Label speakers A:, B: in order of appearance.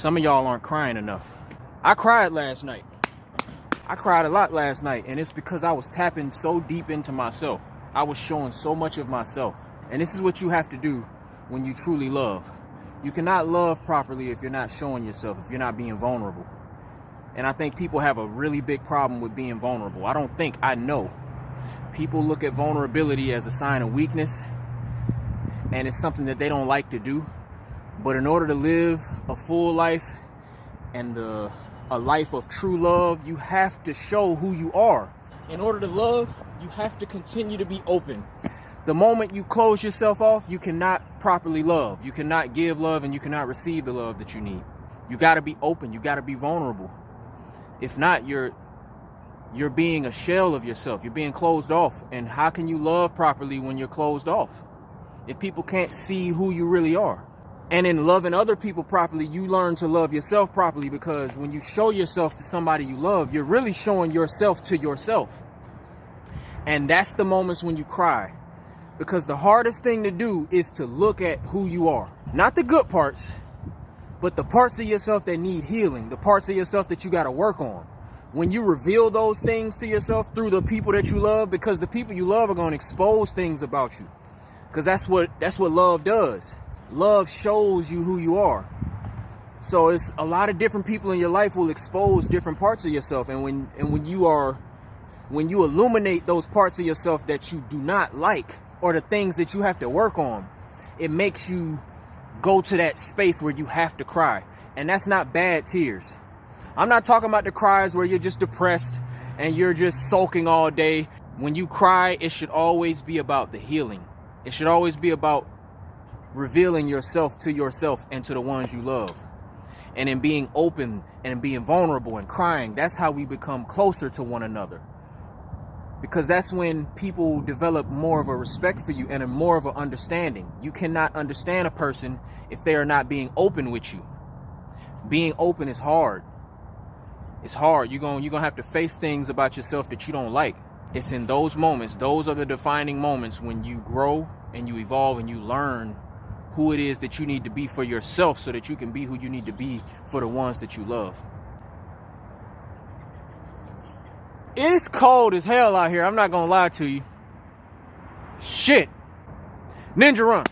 A: Some of y'all aren't crying enough. I cried last night. I cried a lot last night, and it's because I was tapping so deep into myself. I was showing so much of myself. And this is what you have to do when you truly love. You cannot love properly if you're not showing yourself, if you're not being vulnerable. And I think people have a really big problem with being vulnerable. I know. People look at vulnerability as a sign of weakness, and it's something that they don't like to do. But in order to live a full life and a life of true love, you have to show who you are. In order to love, you have to continue to be open. The moment you close yourself off, you cannot properly love. You cannot give love, and you cannot receive the love that you need. You got to be open. You got to be vulnerable. If not, you're being a shell of yourself. You're being closed off. And how can you love properly when you're closed off? If people can't see who you really are. And in loving other people properly, you learn to love yourself properly, because when you show yourself to somebody you love, you're really showing yourself to yourself. And that's the moments when you cry. Because the hardest thing to do is to look at who you are. Not the good parts, but the parts of yourself that need healing, the parts of yourself that you got to work on. When you reveal those things to yourself through the people that you love, because the people you love are going to expose things about you. Because that's what love does. Love shows you who you are. So it's a lot of different people in your life will expose different parts of yourself. And when you illuminate those parts of yourself that you do not like, or the things that you have to work on, it makes you go to that space where you have to cry. And that's not bad tears. I'm not talking about the cries where you're just depressed and you're just sulking all day. When you cry, it should always be about the healing. It should always be about revealing yourself to yourself and to the ones you love. And in being open and being vulnerable and crying, that's how we become closer to one another. Because that's when people develop more of a respect for you and more of an understanding. You cannot understand a person if they are not being open with you. Being open is hard. It's hard. You're going to have to face things about yourself that you don't like. It's in those moments, those are the defining moments when you grow and you evolve and you learn who it is that you need to be for yourself, so that you can be who you need to be for the ones that you love. It's cold as hell out here. I'm not gonna lie to you. Shit. Ninja run.